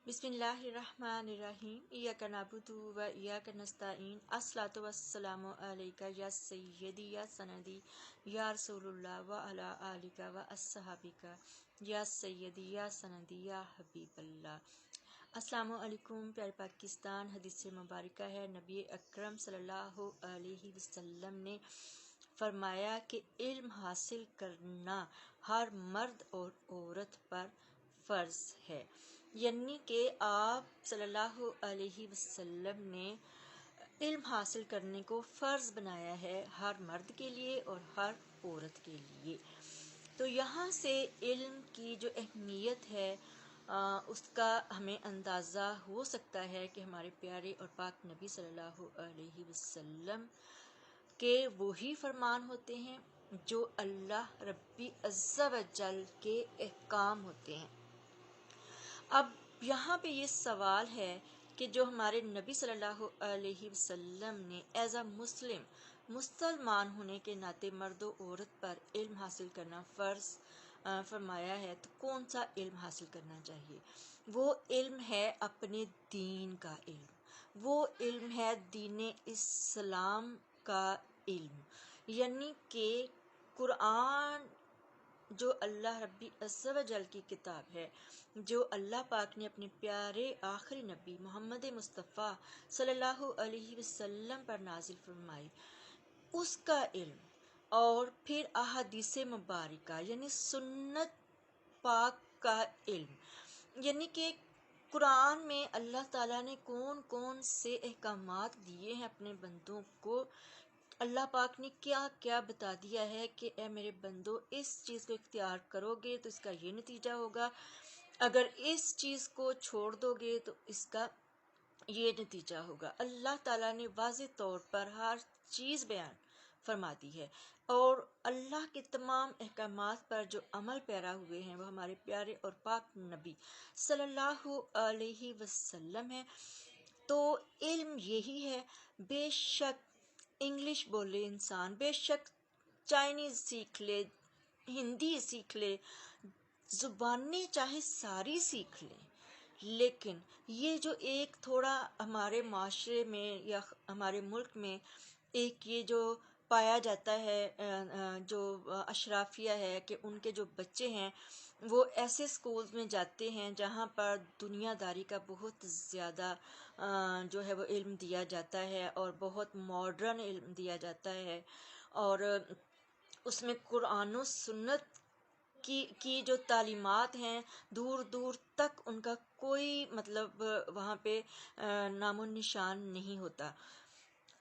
बिस्मिल्लाहिर्रहमानिर्रहीम इय्याका नअबुदु व इय्याका नस्तईन अस्सलातु वस्सलामु अलैका या सय्यदी या सनदी या रसूलुल्लाह व अला आलिका व अस्सहाबिका या सय्यदी या सनदी या हबीबल्लाह। अस्सलामु अलैकुम प्यारे पाकिस्तान। हदीस मुबारक है, नबी अकरम सल्लल्लाहु अलैहि वसल्लम ने फरमाया कि इल्म हासिल करना हर मर्द और औरत पर फ़र्ज है। यानी कि आप सल्लल्लाहु अलैहि वसल्लम ने इल्म हासिल करने को फ़र्ज़ बनाया है हर मर्द के लिए और हर औरत के लिए। तो यहाँ से इल्म की जो अहमियत है उसका हमें अंदाज़ा हो सकता है कि हमारे प्यारे और पाक नबी सल्लल्लाहु अलैहि वसल्लम के वही फरमान होते हैं जो अल्लाह रब्बी अज़्ज़ा व जल के अहकाम होते हैं। अब यहाँ पे ये सवाल है कि जो हमारे नबी सल्लल्लाहु अलैहि वसल्लम ने एज अ मुसलमान होने के नाते मर्द और औरत पर इल्म हासिल करना फ़र्ज़ फरमाया है, तो कौन सा इल्म हासिल करना चाहिए? वो इल्म है अपने दीन का इल्म, वो इल्म है दीन इस्लाम का इल्म, यानी कि कुरान जो अल्लाह रब्बी अज़्ज़ा व जल की किताब है, जो अल्लाह पाक ने अपने प्यारे आखिरी नबी मोहम्मद मुस्तफ़ा सल्लल्लाहु अलैहि वसल्लम पर नाजिल फरमाई, उसका इल्म। और फिर अहादीस मुबारका यानी सुन्नत पाक का इल्म, यानी कि कुरान में अल्लाह ताला ने कौन कौन से अहकामात दिए हैं अपने बंदों को, अल्लाह पाक ने क्या क्या बता दिया है कि ए मेरे बंदो, इस चीज़ को इख्तियार करोगे तो इसका ये नतीजा होगा, अगर इस चीज़ को छोड़ दोगे तो इसका ये नतीजा होगा। अल्लाह ताला ने वाज़ेह तौर पर हर चीज़ बयान फरमा दी है और अल्लाह के तमाम अहकामात पर जो अमल पैरा हुए हैं वो हमारे प्यारे और पाक नबी सल्लल्लाहु अलैहि वसल्लम है। तो इल्म यही है। बेशक इंग्लिश बोले इंसान, बेशक चाइनीज़ सीख ले, हिंदी सीख ले, ज़ुबानें चाहे सारी सीख ले, लेकिन ये जो एक थोड़ा हमारे माशरे में या हमारे मुल्क में एक ये जो पाया जाता है जो अशराफिया है कि उनके जो बच्चे हैं वो ऐसे स्कूल्स में जाते हैं जहाँ पर दुनियादारी का बहुत ज़्यादा जो है वो इल्म दिया जाता है और बहुत मॉडर्न इल्म दिया जाता है, और उसमें कुरान और सुन्नत की जो तालीमात हैं दूर दूर तक उनका कोई मतलब वहाँ पे नामो निशान नहीं होता।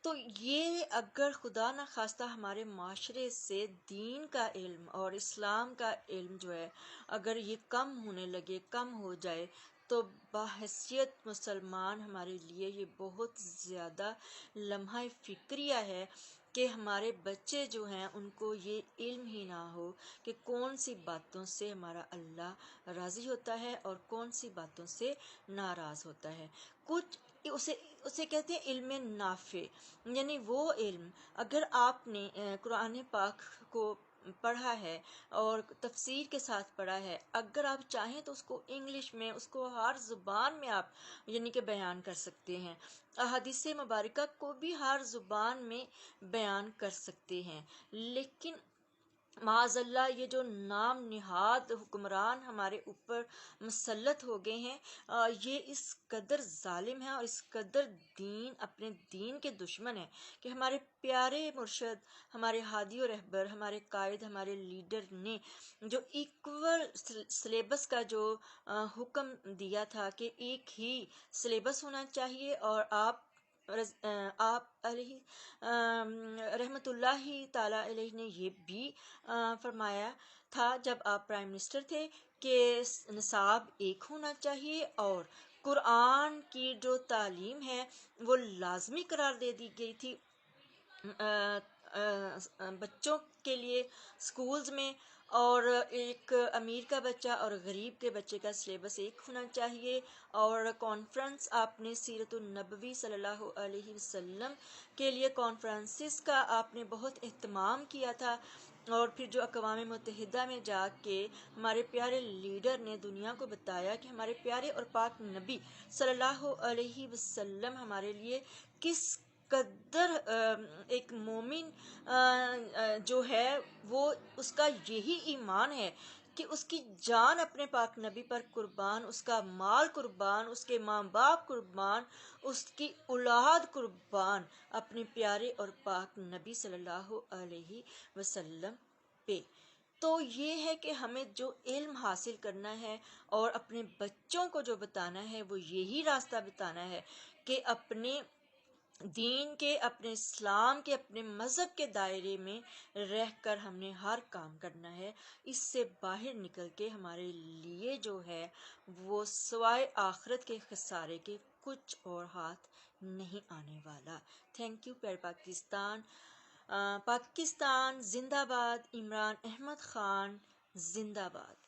तो ये अगर खुदा न खास्ता हमारे माशरे से दीन का इल्म और इस्लाम का इल्म जो है अगर ये कम होने लगे, कम हो जाए, तो बाहैसियत मुसलमान हमारे लिए ये बहुत ज़्यादा लम्हा फ़िक्रिया है कि हमारे बच्चे जो हैं उनको ये इल्म ही ना हो कि कौन सी बातों से हमारा अल्लाह राज़ी होता है और कौन सी बातों से नाराज़ होता है। कुछ उसे उसे कहते हैं इल्म नाफे, यानी वो इल्म अगर आपने कुरान पाक को पढ़ा है और तफसीर के साथ पढ़ा है, अगर आप चाहें तो उसको इंग्लिश में, उसको हर ज़ुबान में आप यानी कि बयान कर सकते हैं, अहादीस मुबारका को भी हर ज़ुबान में बयान कर सकते हैं। लेकिन माज़अल्लाह ये जो नाम निहाद हुक्मरान हमारे ऊपर मुसल्लत हो गए हैं, ये इस कदर जालिम है और इस कदर अपने दीन के दुश्मन है कि हमारे प्यारे मुर्शद, हमारे हादी और रहबर, हमारे कायद, हमारे लीडर ने जो इक्वल सिलेबस का जो हुक्म दिया था कि एक ही सिलेबस होना चाहिए, और आप अलैहि रहमतुल्लाहि ताला अलैहि ने ये भी फरमाया था जब आप प्राइम मिनिस्टर थे कि निसाब एक होना चाहिए और कुरान की जो तालीम है वो लाजमी करार दे दी गई थी बच्चों के लिए स्कूल्स में, और एक अमीर का बच्चा और गरीब के बच्चे का सिलेबस एक होना चाहिए। और कॉन्फ्रेंस आपने सीरतुन नबवी सल्लल्लाहु अलैहि वसल्लम के लिए कॉन्फ्रेंसिस का आपने बहुत एहतमाम किया था اور پھر جو اقوام متحدہ میں جا کے ہمارے پیارے لیڈر نے دنیا کو بتایا کہ ہمارے پیارے اور پاک نبی صلی اللہ علیہ وسلم ہمارے لیے کس قدر ایک مومن جو ہے وہ اس کا یہی ایمان ہے کہ اس کی جان اپنے پاک نبی پر قربان، اس کا مال قربان، اس کے ماں باپ قربان، اس کی اولاد قربان اپنے پیارے اور پاک نبی صلی اللہ علیہ وسلم پہ۔ تو یہ ہے کہ ہمیں جو علم حاصل کرنا ہے اور اپنے بچوں کو جو بتانا ہے وہ یہی راستہ بتانا ہے کہ اپنے دین کے، اپنے اسلام کے، اپنے مذہب کے دائرے میں رہ کر ہم نے ہر کام کرنا ہے۔ اس سے باہر نکل کے ہمارے لیے جو ہے وہ سوائے آخرت کے خسارے کے کچھ اور ہاتھ نہیں آنے والا۔ تھینک یو پیار پاکستان۔ پاکستان زندہ باد، عمران احمد خان زندہ باد۔